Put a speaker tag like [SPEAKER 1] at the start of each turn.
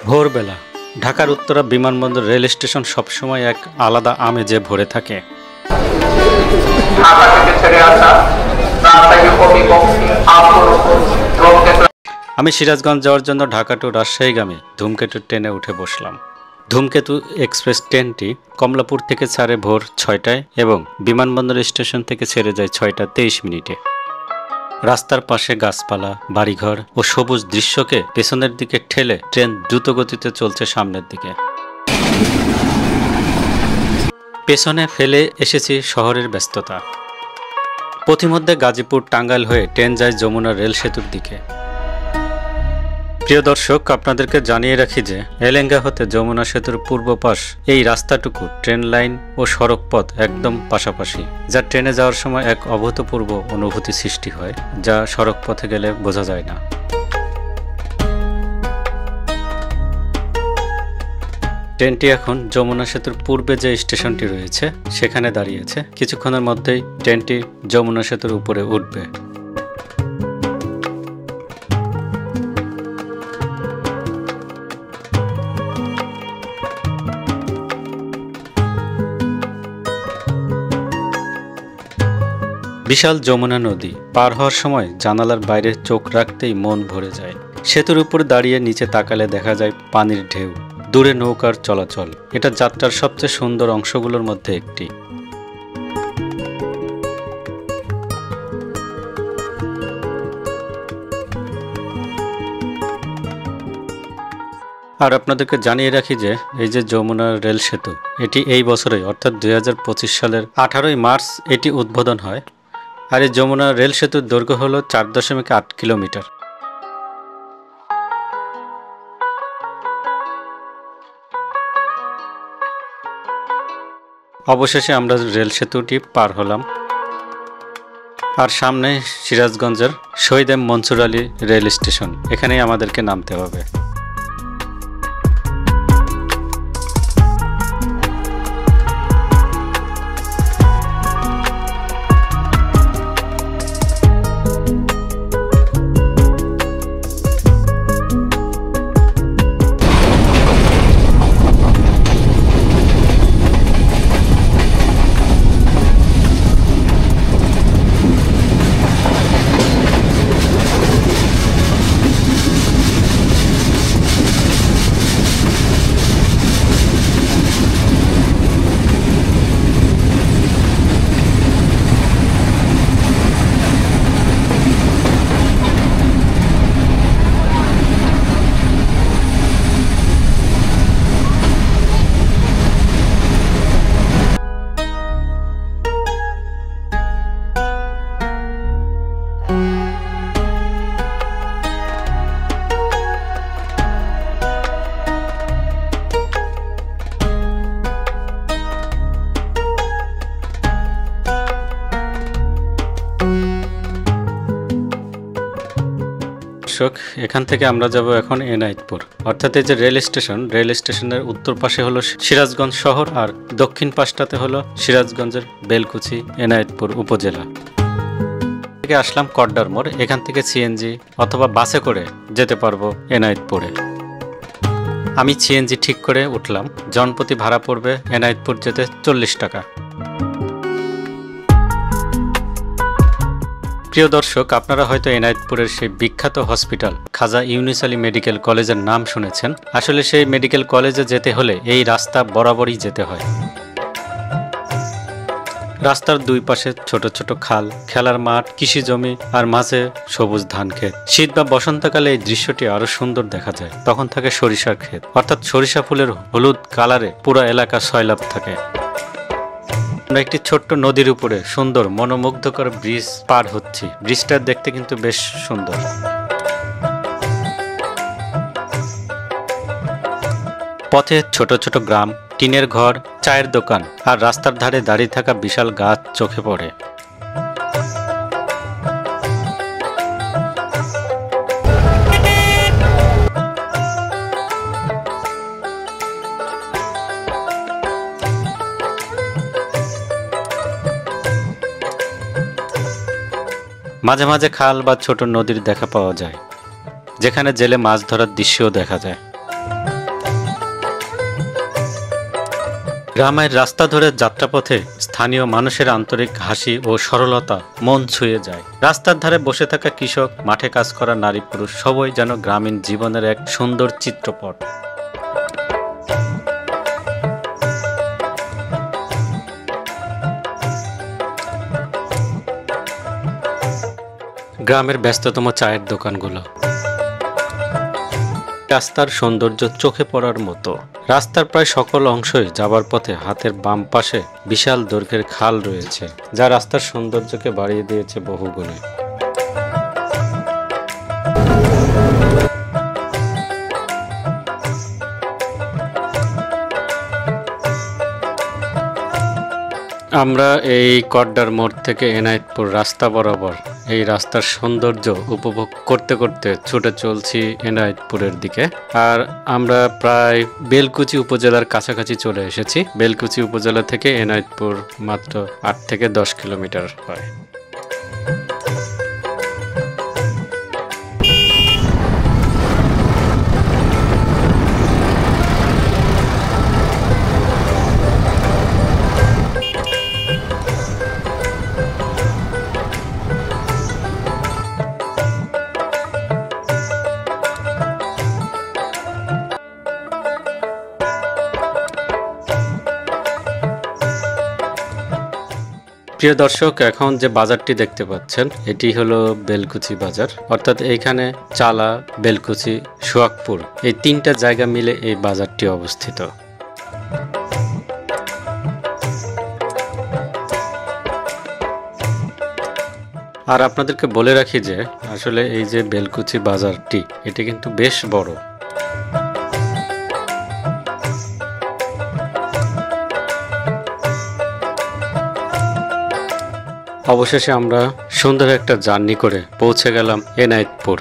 [SPEAKER 1] ভোরবেলা ঢাকার উত্তরা বিমানবন্দর রেল স্টেশন সবসময় এক আলাদা আমেজে ভরে থাকে। আমি সিরাজগঞ্জ যাওয়ার জন্য ঢাকা টু রাজশাহীগামী ধূমকেতু ট্রেনে উঠে বসলাম। ধূমকেতু এক্সপ্রেস ট্রেনটি কমলাপুর থেকে ছাড়ে ভোর 6টায় এবং বিমানবন্দর স্টেশন থেকে ছেড়ে যায় 6টা 23 মিনিটে। রাস্তার পাশে গাছপালা, বাড়িঘর ও সবুজ দৃশ্যকে পেছনের দিকে ঠেলে ট্রেন দ্রুত গতিতে চলছে সামনের দিকে। পেছনে ফেলে এসেছি শহরের ব্যস্ততা। পথিমধ্যে গাজীপুর টাঙ্গাইল হয়ে ট্রেন যায় যমুনা রেল সেতুর দিকে। প্রিয় দর্শক, আপনাদেরকে জানিয়ে রাখি যে এলেঙ্গা হতে যমুনা সেতুর পূর্ব পাশ এই রাস্তাটুকু ট্রেন লাইন ও সড়ক পথ একদম পাশাপাশি, যা ট্রেনে যাওয়ার সময় এক অভূতপূর্ব অনুভূতি সৃষ্টি হয়, যা সড়ক পথে গেলে বোঝা যায় না। ট্রেনটি এখন যমুনা সেতুর পূর্বে যে স্টেশনটি রয়েছে সেখানে দাঁড়িয়েছে। কিছুক্ষণের মধ্যেই ট্রেনটি যমুনা সেতুর উপরে উঠবে। বিশাল যমুনা নদী পার হওয়ার সময় জানালার বাইরে চোখ রাখতেই মন ভরে যায়। সেতুর উপর দাঁড়িয়ে নিচে তাকালে দেখা যায় পানির ঢেউ, দূরে নৌকার চলাচল। এটা যাত্রার সবচেয়ে সুন্দর অংশগুলোর মধ্যে একটি। আর আপনাদেরকে জানিয়ে রাখি যে এই যে যমুনা রেল সেতু, এটি এই বছরে অর্থাৎ 2025 সালের 18ই মার্চ এটি উদ্বোধন হয়। আর এই যমুনা রেল সেতুর দৈর্ঘ্য হলো 4.8 কিলোমিটার। অবশেষে আমরা রেল সেতুটি পার হলাম। আর সামনে সিরাজগঞ্জের Shahid M Mansur Ali rail station, এখানেই আমাদেরকে নামতে হবে। এখান থেকে আমরা যাব এখন এনায়েতপুর, অর্থাৎ এই যে রেল স্টেশনের উত্তর পাশে হলো সিরাজগঞ্জ শহর আর দক্ষিণ পাশটাতে হলো সিরাজগঞ্জের বেলকুচি এনায়েতপুর উপজেলা। থেকে আসলাম কড্ডার মোড়, এখান থেকে সিএনজি অথবা বাসে করে যেতে পারবো এনায়েতপুরে। আমি সিএনজি ঠিক করে উঠলাম। জনপ্রতি ভাড়া পড়বে এনায়েতপুর যেতে 40 টাকা। প্রিয় দর্শক, আপনারা হয়তো এনায়েতপুরের সেই বিখ্যাত হসপিটাল খাজা ইউনুস আলী মেডিকেল কলেজের নাম শুনেছেন। আসলে সেই মেডিকেল কলেজে যেতে হলে এই রাস্তা বরাবরই যেতে হয়। রাস্তার দুই পাশে ছোট ছোট খাল, খেলার মাঠ, কৃষি জমি আর মাঝে সবুজ ধান ক্ষেত। শীত বা বসন্তকালে এই দৃশ্যটি আরো সুন্দর দেখা যায়। তখন থাকে সরিষার ক্ষেত, অর্থাৎ সরিষা ফুলের হলুদ কালারে পুরো এলাকা সয়লাব থাকে। আমরা একটি ছোট্ট নদীর উপরে সুন্দর মনোমুগ্ধকর ব্রিজ পার হচ্ছি। ব্রিজটা দেখতে কিন্তু বেশ সুন্দর। পথে ছোট ছোট গ্রাম, টিনের ঘর, চায়ের দোকান আর রাস্তার ধারে দাঁড়িয়ে থাকা বিশাল গাছ চোখে পড়ে। মাঝে মাঝে খাল বা ছোট নদীর দেখা পাওয়া যায়, যেখানে জেলে মাছ ধরার দৃশ্যও দেখা যায়। গ্রামের রাস্তা ধরে যাত্রাপথে স্থানীয় মানুষের আন্তরিক হাসি ও সরলতা মন ছুঁয়ে যায়। রাস্তার ধারে বসে থাকা কৃষক, মাঠে কাজ করা নারী পুরুষ সবাই যেন গ্রামীণ জীবনের এক সুন্দর চিত্রপট। গ্রামের ব্যস্ততম চায়ের দোকানগুলো, রাস্তার সৌন্দর্য চোখে পড়ার মতো। রাস্তার প্রায় সকল অংশই যাবার পথে হাতের বাম পাশে বিশাল দৈর্ঘ্যের খাল রয়েছে, যা রাস্তার সৌন্দর্যকে বাড়িয়ে দিয়েছে বহুগুণে। আমরা এই কড্ডার মোড় থেকে এনায়েতপুর রাস্তা বরাবর এই রাস্তার সৌন্দর্য উপভোগ করতে করতে ছুটে চলছি এনায়েতপুরের দিকে। আর আমরা প্রায় বেলকুচি উপজেলার কাছাকাছি চলে এসেছি। বেলকুচি উপজেলা থেকে এনায়েতপুর মাত্র 8 থেকে 10 কিলোমিটার হয়। প্রিয় দর্শক, এখন যে বাজারটি দেখতে পাচ্ছেন এটি হলো বেলকুচি বাজার। অর্থাৎ এইখানে চালা, বেলকুচি, সোহাগপুর এই 3টা জায়গা মিলে এই বাজারটি অবস্থিত। আর আপনাদেরকে বলে রাখি যে আসলে এই যে বেলকুচি বাজারটি এটি কিন্তু বেশ বড়। অবশেষে আমরা সুন্দর একটা জার্নি করে পৌঁছে গেলাম এনায়েতপুর।